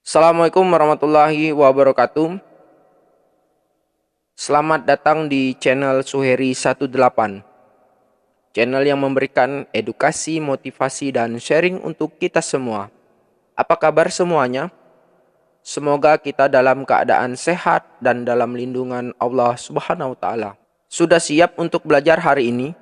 Assalamualaikum warahmatullahi wabarakatuh. Selamat datang di channel Suheri 18. Channel yang memberikan edukasi, motivasi, dan sharing untuk kita semua. Apa kabar semuanya? Semoga kita dalam keadaan sehat dan dalam lindungan Allah Subhanahu wa taala. Sudah siap untuk belajar hari ini?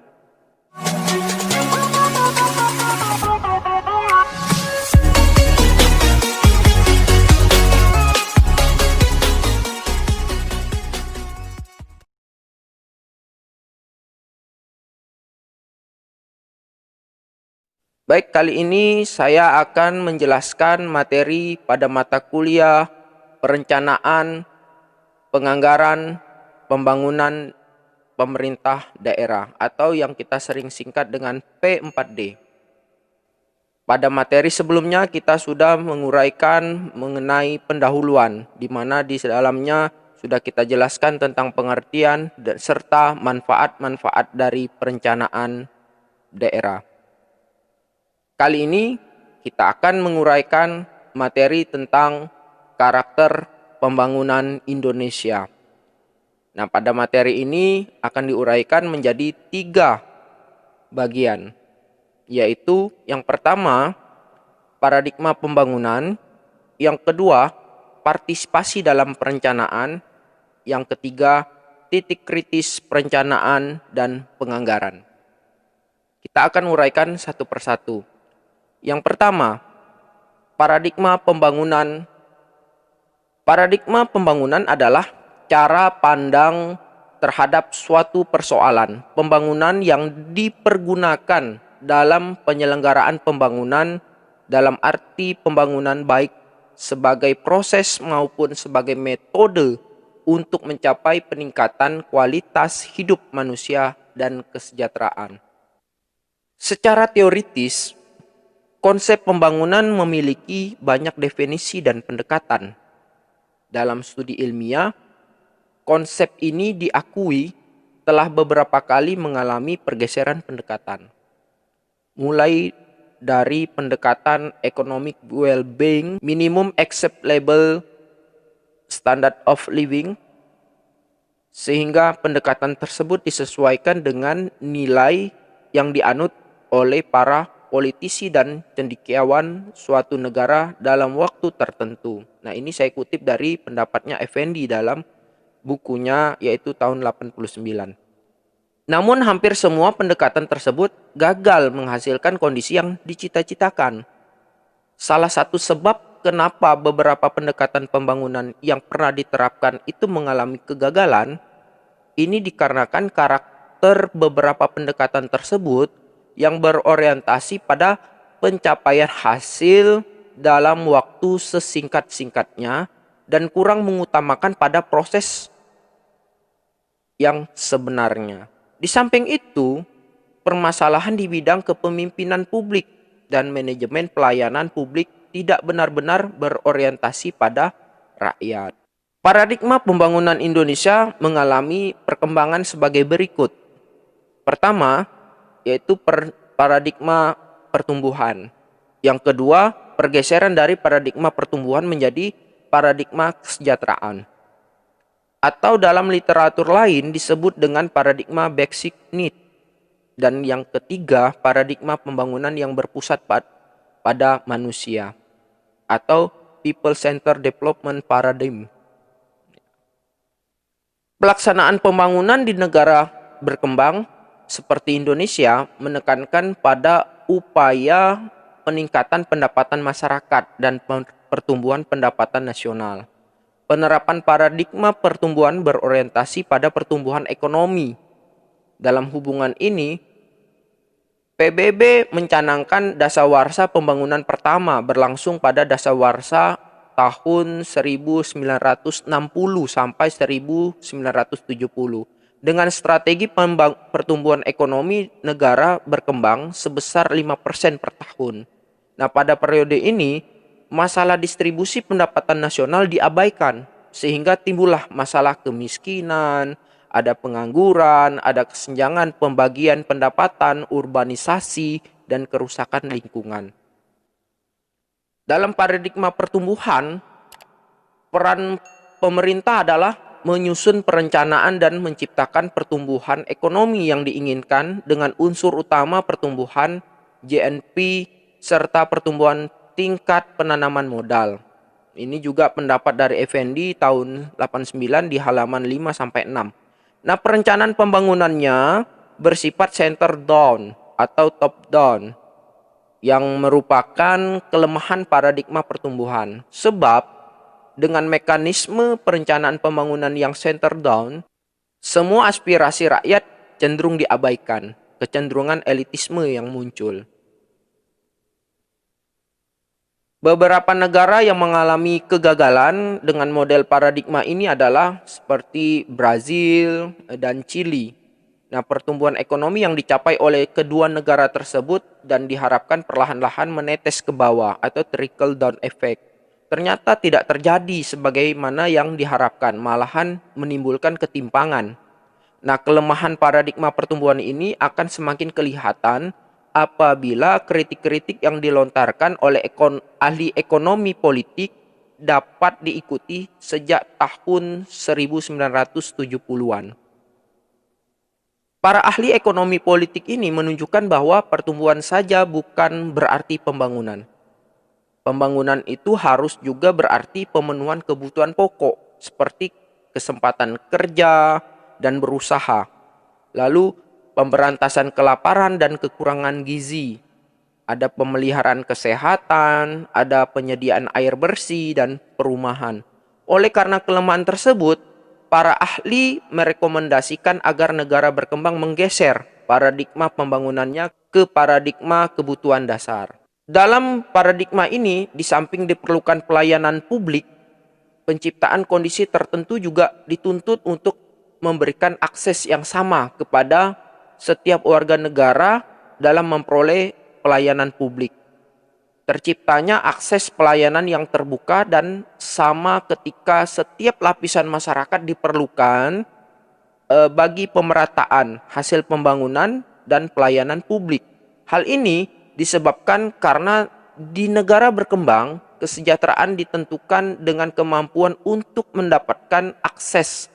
Baik, kali ini saya akan menjelaskan materi pada mata kuliah perencanaan, penganggaran, pembangunan pemerintah daerah atau yang kita sering singkat dengan P4D. Pada materi sebelumnya kita sudah menguraikan mengenai pendahuluan, di mana di dalamnya sudah kita jelaskan tentang pengertian serta manfaat-manfaat dari perencanaan daerah. Kali ini kita akan menguraikan materi tentang karakter pembangunan Indonesia. Nah, pada materi ini akan diuraikan menjadi 3 bagian, yaitu yang pertama, paradigma pembangunan, yang kedua, partisipasi dalam perencanaan, yang ketiga, titik kritis perencanaan dan penganggaran. Kita akan uraikan satu persatu. Yang pertama, paradigma pembangunan. Paradigma pembangunan adalah cara pandang terhadap suatu persoalan pembangunan yang dipergunakan dalam penyelenggaraan pembangunan dalam arti pembangunan baik sebagai proses maupun sebagai metode untuk mencapai peningkatan kualitas hidup manusia dan kesejahteraan. Secara teoritis, konsep pembangunan memiliki banyak definisi dan pendekatan. Dalam studi ilmiah, konsep ini diakui telah beberapa kali mengalami pergeseran pendekatan. Mulai dari pendekatan economic well-being, minimum acceptable standard of living, sehingga pendekatan tersebut disesuaikan dengan nilai yang dianut oleh para politisi dan cendekiawan suatu negara dalam waktu tertentu. Nah, ini saya kutip dari pendapatnya Effendi dalam bukunya yaitu tahun 89. Namun hampir semua pendekatan tersebut gagal menghasilkan kondisi yang dicita-citakan. Salah satu sebab kenapa beberapa pendekatan pembangunan yang pernah diterapkan itu mengalami kegagalan, ini dikarenakan karakter beberapa pendekatan tersebut yang berorientasi pada pencapaian hasil dalam waktu sesingkat-singkatnya dan kurang mengutamakan pada proses yang sebenarnya. Di samping itu, permasalahan di bidang kepemimpinan publik dan manajemen pelayanan publik tidak benar-benar berorientasi pada rakyat. Paradigma pembangunan Indonesia mengalami perkembangan sebagai berikut. Pertama, yaitu paradigma pertumbuhan. Yang kedua, pergeseran dari paradigma pertumbuhan menjadi paradigma kesejahteraan. Atau dalam literatur lain disebut dengan paradigma basic need. Dan yang ketiga, paradigma pembangunan yang berpusat pada manusia. Atau people-centered development paradigm. Pelaksanaan pembangunan di negara berkembang seperti Indonesia menekankan pada upaya peningkatan pendapatan masyarakat dan pertumbuhan pendapatan nasional. Penerapan paradigma pertumbuhan berorientasi pada pertumbuhan ekonomi. Dalam hubungan ini, PBB mencanangkan dasawarsa pembangunan pertama berlangsung pada dasawarsa tahun 1960 sampai 1970. Dengan strategi pertumbuhan ekonomi negara berkembang sebesar 5% per tahun. Nah, pada periode ini, masalah distribusi pendapatan nasional diabaikan, sehingga timbullah masalah kemiskinan, ada pengangguran, ada kesenjangan pembagian pendapatan, urbanisasi, dan kerusakan lingkungan. Dalam paradigma pertumbuhan, Peran pemerintah adalah menyusun perencanaan dan menciptakan pertumbuhan ekonomi yang diinginkan dengan unsur utama pertumbuhan GNP serta pertumbuhan tingkat penanaman modal. Ini juga pendapat dari Effendi tahun 89 di halaman 5 sampai 6. Nah, perencanaan pembangunannya bersifat center down atau top down yang merupakan kelemahan paradigma pertumbuhan. Sebab dengan mekanisme perencanaan pembangunan yang center down, semua aspirasi rakyat cenderung diabaikan, kecenderungan elitisme yang muncul. Beberapa negara yang mengalami kegagalan dengan model paradigma ini adalah seperti Brazil dan Chili. Nah, pertumbuhan ekonomi yang dicapai oleh kedua negara tersebut dan diharapkan perlahan-lahan menetes ke bawah atau trickle down effect, ternyata tidak terjadi sebagaimana yang diharapkan, malahan menimbulkan ketimpangan. Nah, kelemahan paradigma pertumbuhan ini akan semakin kelihatan apabila kritik-kritik yang dilontarkan oleh ahli ekonomi politik dapat diikuti sejak tahun 1970-an. Para ahli ekonomi politik ini menunjukkan bahwa pertumbuhan saja bukan berarti pembangunan. Pembangunan itu harus juga berarti pemenuhan kebutuhan pokok seperti kesempatan kerja dan berusaha. Lalu pemberantasan kelaparan dan kekurangan gizi. Ada pemeliharaan kesehatan, ada penyediaan air bersih dan perumahan. Oleh karena kelemahan tersebut, para ahli merekomendasikan agar negara berkembang menggeser paradigma pembangunannya ke paradigma kebutuhan dasar. Dalam paradigma ini, di samping diperlukan pelayanan publik, penciptaan kondisi tertentu juga dituntut untuk memberikan akses yang sama kepada setiap warga negara dalam memperoleh pelayanan publik. Terciptanya akses pelayanan yang terbuka dan sama ketika setiap lapisan masyarakat diperlukan bagi pemerataan hasil pembangunan dan pelayanan publik. Hal ini disebabkan karena di negara berkembang, kesejahteraan ditentukan dengan kemampuan untuk mendapatkan akses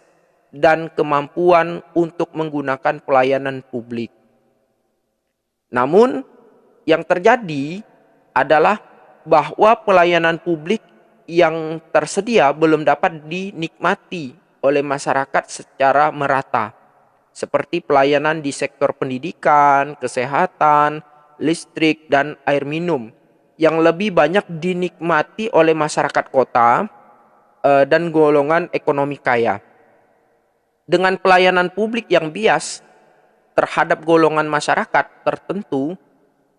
dan kemampuan untuk menggunakan pelayanan publik. Namun, yang terjadi adalah bahwa pelayanan publik yang tersedia belum dapat dinikmati oleh masyarakat secara merata, seperti pelayanan di sektor pendidikan, kesehatan, listrik, dan air minum, yang lebih banyak dinikmati oleh masyarakat kota dan golongan ekonomi kaya. Dengan pelayanan publik yang bias terhadap golongan masyarakat tertentu,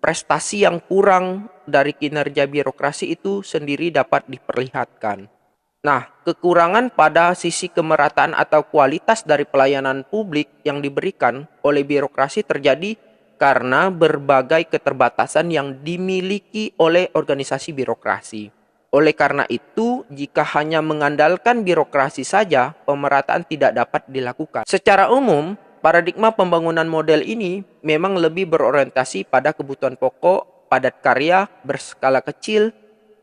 prestasi yang kurang dari kinerja birokrasi itu sendiri dapat diperlihatkan. Nah, kekurangan pada sisi kemerataan atau kualitas dari pelayanan publik yang diberikan oleh birokrasi terjadi karena berbagai keterbatasan yang dimiliki oleh organisasi birokrasi. Oleh karena itu, jika hanya mengandalkan birokrasi saja, pemerataan tidak dapat dilakukan. Secara umum, paradigma pembangunan model ini memang lebih berorientasi pada kebutuhan pokok, padat karya, berskala kecil,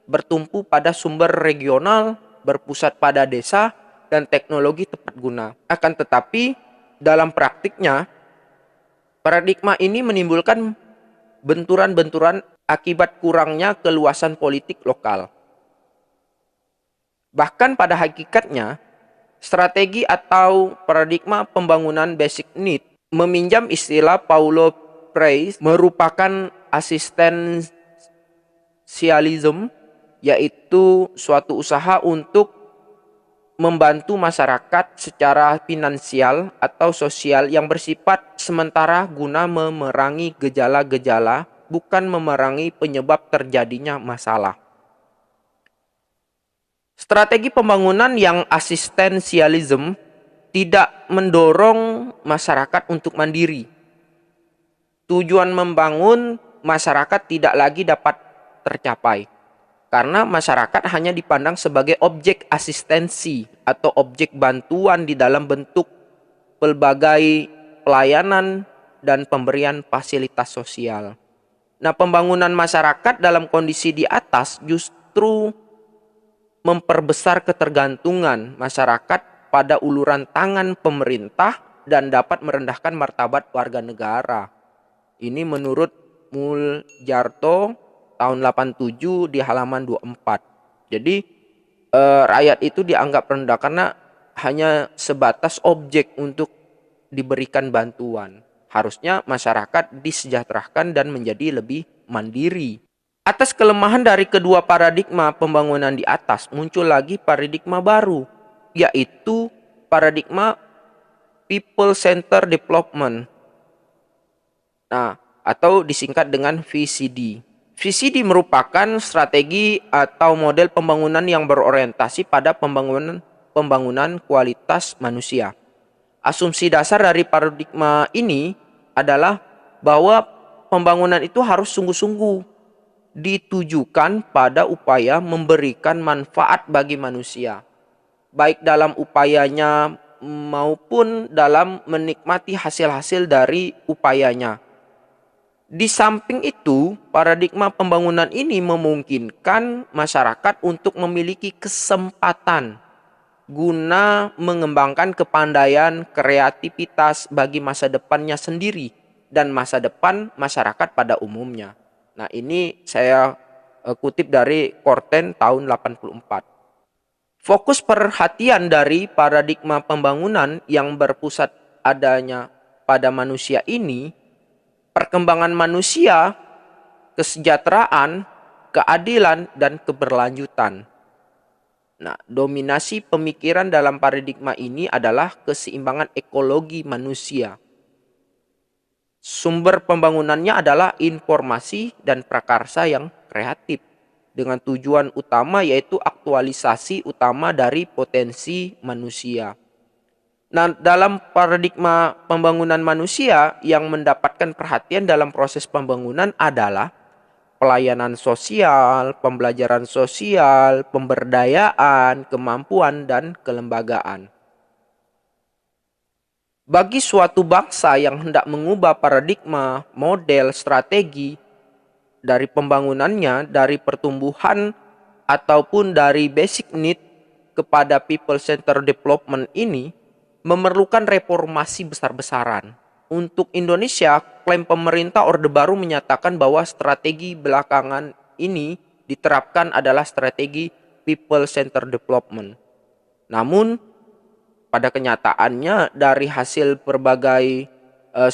bertumpu pada sumber regional, berpusat pada desa, dan teknologi tepat guna. Akan tetapi, dalam praktiknya, paradigma ini menimbulkan benturan-benturan akibat kurangnya keluasan politik lokal. Bahkan pada hakikatnya, strategi atau paradigma pembangunan basic need meminjam istilah Paulo Freire merupakan asistensialism, yaitu suatu usaha untuk membantu masyarakat secara finansial atau sosial yang bersifat sementara guna memerangi gejala-gejala, bukan memerangi penyebab terjadinya masalah. Strategi pembangunan yang asistensialism tidak mendorong masyarakat untuk mandiri. Tujuan membangun masyarakat tidak lagi dapat tercapai karena masyarakat hanya dipandang sebagai objek asistensi atau objek bantuan di dalam bentuk pelbagai pelayanan dan pemberian fasilitas sosial. Nah, pembangunan masyarakat dalam kondisi di atas justru memperbesar ketergantungan masyarakat pada uluran tangan pemerintah dan dapat merendahkan martabat warga negara. Ini menurut Muljarto tahun 87 di halaman 24. Jadi rakyat itu dianggap rendah karena hanya sebatas objek untuk diberikan bantuan. Harusnya masyarakat disejahterakan dan menjadi lebih mandiri. Atas kelemahan dari kedua paradigma pembangunan di atas, muncul lagi paradigma baru, yaitu paradigma People Centered Development. Nah, atau disingkat dengan VCD. VCD merupakan strategi atau model pembangunan yang berorientasi pada pembangunan kualitas manusia. Asumsi dasar dari paradigma ini adalah bahwa pembangunan itu harus sungguh-sungguh ditujukan pada upaya memberikan manfaat bagi manusia, baik dalam upayanya maupun dalam menikmati hasil-hasil dari upayanya. Di samping itu, paradigma pembangunan ini memungkinkan masyarakat untuk memiliki kesempatan guna mengembangkan kepandaian, kreativitas bagi masa depannya sendiri dan masa depan masyarakat pada umumnya. Nah, ini saya kutip dari Korten tahun 84. Fokus perhatian dari paradigma pembangunan yang berpusat adanya pada manusia ini, perkembangan manusia, kesejahteraan, keadilan, dan keberlanjutan. Nah, dominasi pemikiran dalam paradigma ini adalah keseimbangan ekologi manusia. Sumber pembangunannya adalah informasi dan prakarsa yang kreatif, dengan tujuan utama yaitu aktualisasi utama dari potensi manusia. Nah, dalam paradigma pembangunan manusia yang mendapatkan perhatian dalam proses pembangunan adalah pelayanan sosial, pembelajaran sosial, pemberdayaan, kemampuan, dan kelembagaan. Bagi suatu bangsa yang hendak mengubah paradigma, model, strategi dari pembangunannya, dari pertumbuhan ataupun dari basic need kepada people centered development ini, memerlukan reformasi besar-besaran. Untuk Indonesia, klaim pemerintah Orde Baru menyatakan bahwa strategi belakangan ini diterapkan adalah strategi people centered development. Namun, pada kenyataannya dari hasil berbagai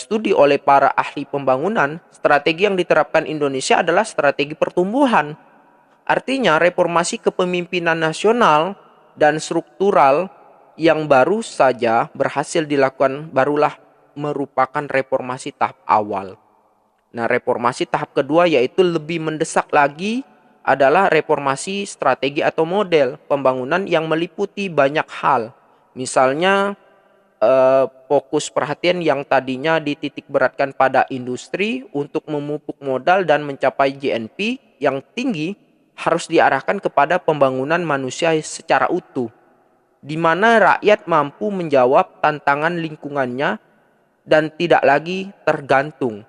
studi oleh para ahli pembangunan, strategi yang diterapkan Indonesia adalah strategi pertumbuhan. Artinya reformasi kepemimpinan nasional dan struktural yang baru saja berhasil dilakukan barulah merupakan reformasi tahap awal. Nah, reformasi tahap kedua yaitu lebih mendesak lagi adalah reformasi strategi atau model pembangunan yang meliputi banyak hal. Misalnya fokus perhatian yang tadinya dititik beratkan pada industri untuk memupuk modal dan mencapai GNP yang tinggi harus diarahkan kepada pembangunan manusia secara utuh, di mana rakyat mampu menjawab tantangan lingkungannya dan tidak lagi tergantung.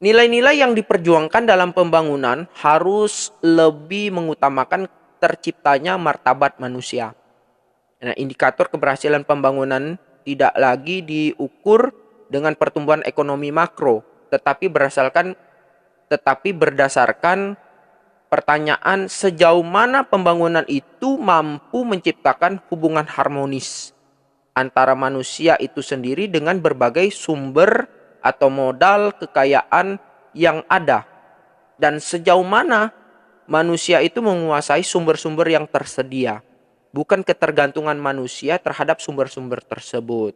Nilai-nilai yang diperjuangkan dalam pembangunan harus lebih mengutamakan terciptanya martabat manusia. Nah, indikator keberhasilan pembangunan tidak lagi diukur dengan pertumbuhan ekonomi makro, tetapi berdasarkan pertanyaan sejauh mana pembangunan itu mampu menciptakan hubungan harmonis antara manusia itu sendiri dengan berbagai sumber atau modal kekayaan yang ada, dan sejauh mana manusia itu menguasai sumber-sumber yang tersedia, bukan ketergantungan manusia terhadap sumber-sumber tersebut.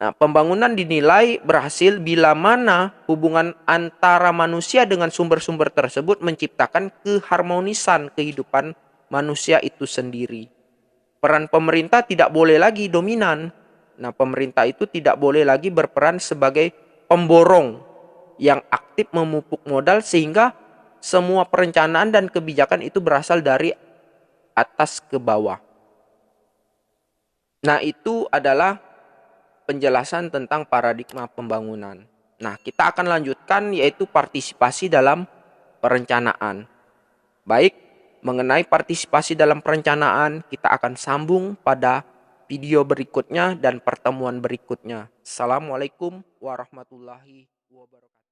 Nah, pembangunan dinilai berhasil bila mana hubungan antara manusia dengan sumber-sumber tersebut menciptakan keharmonisan kehidupan manusia itu sendiri. Peran pemerintah tidak boleh lagi dominan. Nah, pemerintah itu tidak boleh lagi berperan sebagai pemborong yang aktif memupuk modal sehingga semua perencanaan dan kebijakan itu berasal dari atas ke bawah. Nah, itu adalah penjelasan tentang paradigma pembangunan. Nah, kita akan lanjutkan yaitu partisipasi dalam perencanaan. Baik, mengenai partisipasi dalam perencanaan kita akan sambung pada video berikutnya dan pertemuan berikutnya. Assalamualaikum warahmatullahi wabarakatuh.